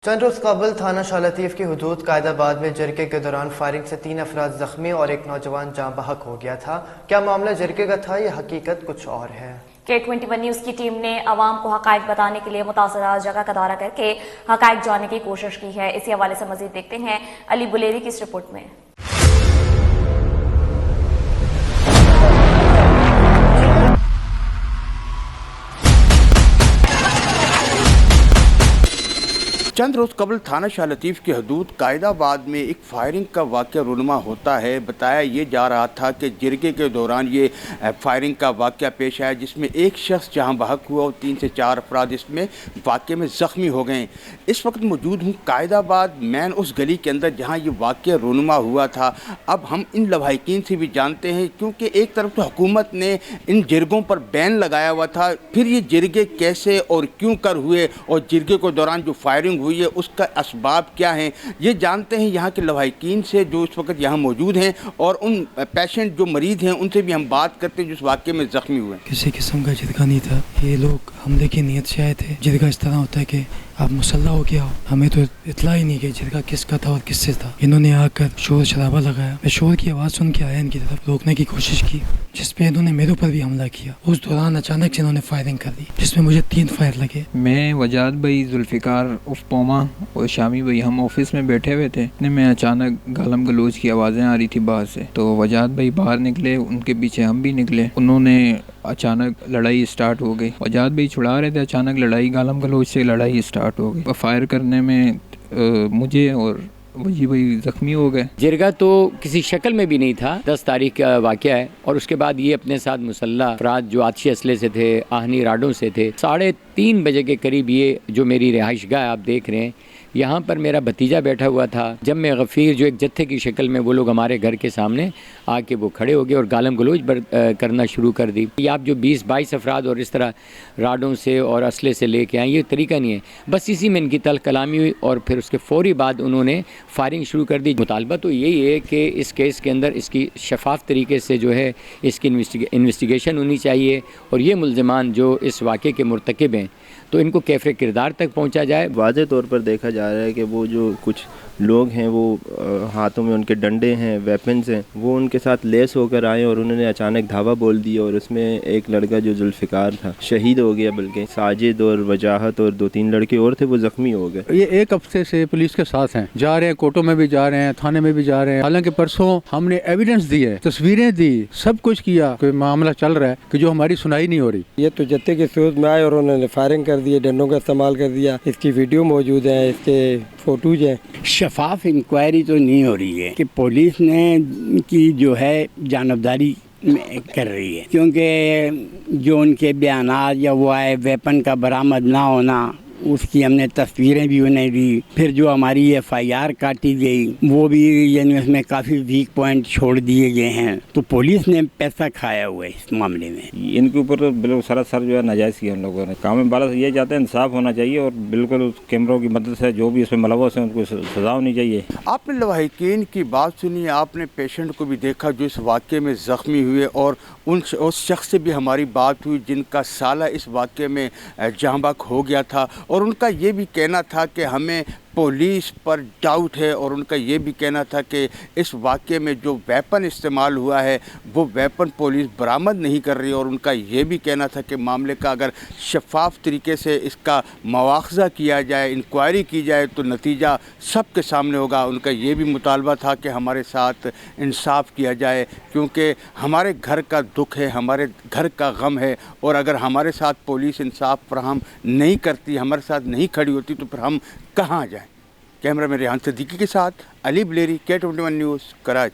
چند روز قبل تھانہ شاہ لطیف کی حدود قائد آباد میں جرگے کے دوران فائرنگ سے 3 افراد زخمی اور ایک نوجوان جاں بحق ہو گیا تھا۔ کیا معاملہ جرگے کا تھا یا حقیقت کچھ اور ہے؟ K21 نیوز کی ٹیم نے عوام کو حقائق بتانے کے لیے متاثرہ جگہ کا دورہ کر کے حقائق جاننے کی کوشش کی ہے۔ اسی حوالے سے مزید دیکھتے ہیں علی بلیری کی اس رپورٹ میں۔ چند روز قبل تھانہ شاہ لطیف کی حدود قائد آباد میں ایک فائرنگ کا واقعہ رونما ہوتا ہے۔ بتایا یہ جا رہا تھا کہ جرگے کے دوران یہ فائرنگ کا واقعہ پیش آیا، جس میں ایک شخص جہاں بحق ہوا اور 3 سے 4 افراد اس میں واقعے میں زخمی ہو گئے۔ اس وقت موجود ہوں قائد آباد مین اس گلی کے اندر جہاں یہ واقعہ رونما ہوا تھا۔ اب ہم ان لواحقین سے بھی جانتے ہیں، کیونکہ ایک طرف تو حکومت نے ان جرگوں پر بین لگایا ہوا تھا، پھر یہ جرگے کیسے اور کیوں کر ہوئے اور جرگے کے دوران جو فائرنگ ہوئی ہے اس کا اسباب کیا ہیں، یہ جانتے ہیں یہاں کے لواحقین سے جو اس وقت یہاں موجود ہیں، اور ان پیشنٹ جو مریض ہیں ان سے بھی ہم بات کرتے ہیں جو اس واقعے میں زخمی ہوئے۔ کسی قسم کا جرگہ نہیں تھا، یہ لوگ حملے کی نیت سے آئے تھے۔ جرگہ اس طرح ہوتا ہے کہ آپ مسلح ہو گیا ہو، ہمیں تو اطلاع ہی نہیں کہ جرگہ کس کا تھا اور کس سے تھا۔ انہوں نے آ کر شور شرابہ لگایا، میں شور کی آواز سن کے آیا ان کی طرف، روکنے کی کوشش کی، جس پہ انہوں نے میرے اوپر بھی حملہ کیا۔ اس دوران اچانک سے انہوں نے فائرنگ کر دی، جس میں مجھے 3 فائر لگے۔ میں وجاد بھائی، ذوالفقار اف پوما اور شامی بھائی ہم آفس میں بیٹھے ہوئے تھے، میں اچانک گالم گلوچ کی آوازیں آ رہی تھی باہر سے، تو وجاد بھائی باہر نکلے، ان کے پیچھے ہم بھی نکلے، انہوں نے اچانک لڑائی سٹارٹ ہو گئی۔ وجاد بھائی چھڑا رہے تھے، اچانک لڑائی گالم گلوچ سے لڑائی سٹارٹ ہو گئی۔ فائر کرنے میں مجھے اور وجی بھائی زخمی ہو گئے۔ جرگہ تو کسی شکل میں بھی نہیں تھا، 10 تاریخ کا واقعہ ہے، اور اس کے بعد یہ اپنے ساتھ مسلح افراد جو آتشی اسلحے سے تھے، آہنی راڈوں سے تھے۔ 3:30 بجے کے قریب یہ جو میری رہائش گاہ آپ دیکھ رہے ہیں، یہاں پر میرا بھتیجا بیٹھا ہوا تھا۔ جب میں غفیر جو ایک جتھے کی شکل میں، وہ لوگ ہمارے گھر کے سامنے آ کے وہ کھڑے ہو گئے اور گالم گلوچ کرنا شروع کر دی۔ یہ آپ جو 20-22 افراد اور اس طرح راڈوں سے اور اسلحے سے لے کے آئیں، یہ طریقہ نہیں ہے۔ بس اسی میں ان کی تلخ کلامی ہوئی اور پھر اس کے فوری بعد انہوں نے فائرنگ شروع کر دی۔ مطالبہ تو یہی ہے کہ اس کیس کے اندر اس کی شفاف طریقے سے جو ہے اس کی انویسٹیگیشن ہونی چاہیے، اور یہ ملزمان جو اس واقعے کے مرتکب ہیں تو ان کو کیفر کردار تک پہنچا جائے۔ واضح طور پر دیکھا جا رہا ہے کہ وہ جو کچھ لوگ ہیں، وہ ہاتھوں میں ان کے ڈنڈے ہیں، ویپنز ہیں، وہ ان کے ساتھ لیس ہو کر آئے اور انہوں نے اچانک دھاوا بول دیا، اور اس میں ایک لڑکا جو ذوالفقار تھا شہید ہو گیا، بلکہ ساجد اور وجاہت اور 2-3 لڑکے اور تھے وہ زخمی ہو گئے۔ یہ ایک ہفتے سے پولیس کے ساتھ ہیں، جا رہے ہیں کوٹوں میں بھی جا رہے ہیں، تھانے میں بھی جا رہے ہیں۔ حالانکہ پرسوں ہم نے ایویڈنس دی ہے، تصویریں دی، سب کچھ کیا، کوئی معاملہ چل رہا ہے کہ جو ہماری سنائی نہیں ہو رہی۔ یہ تو جتے کے صورت میں آئے اور انہوں نے فائرنگ کر دی، ڈنڈوں کا استعمال کر دیا۔ اس کی ویڈیو موجود ہے، اس کے فوٹوز ہیں۔ شفاف انکوائری تو نہیں ہو رہی ہے کہ پولیس نے کی جو ہے جانبداری کر رہی ہے، کیونکہ جو ان کے بیانات یا وہ آئے ویپن کا برآمد نہ ہونا، اس کی ہم نے تصویریں بھی انہیں دی۔ پھر جو ہماری FIR کاٹی گئی وہ بھی، یعنی اس میں کافی ویک پوائنٹ چھوڑ دیے گئے ہیں، تو پولیس نے پیسہ کھایا ہوا ہے اس معاملے میں۔ ان کے اوپر بالکل سراسر جو ہے ناجائز کیا ان لوگوں نے کام میں۔ بالا یہ چاہتے ہیں انصاف ہونا چاہیے، اور بالکل کیمروں کی مدد سے جو بھی اس میں ملوث ہیں ان کو سزا ہونی چاہیے۔ آپ نے لواحقین کی بات سنی، آپ نے پیشنٹ کو بھی دیکھا جو اس واقعے میں زخمی ہوئے، اور اس شخص سے بھی ہماری بات ہوئی جن کا سالہ اس واقعے میں جاں بحق ہو گیا تھا، اور ان کا یہ بھی کہنا تھا کہ ہمیں پولیس پر ڈاؤٹ ہے، اور ان کا یہ بھی کہنا تھا کہ اس واقعے میں جو ویپن استعمال ہوا ہے وہ ویپن پولیس برآمد نہیں کر رہی، اور ان کا یہ بھی کہنا تھا کہ معاملے کا اگر شفاف طریقے سے اس کا مواخذہ کیا جائے، انکوائری کی جائے تو نتیجہ سب کے سامنے ہوگا۔ ان کا یہ بھی مطالبہ تھا کہ ہمارے ساتھ انصاف کیا جائے، کیونکہ ہمارے گھر کا دکھ ہے، ہمارے گھر کا غم ہے، اور اگر ہمارے ساتھ پولیس انصاف فراہم نہیں کرتی، ہمارے ساتھ نہیں کھڑی ہوتی، تو پھر ہم کہاں جائیں۔ کیمرہ میں ریحان صدیقی کے ساتھ علی بلیری، K21 نیوز، کراچی۔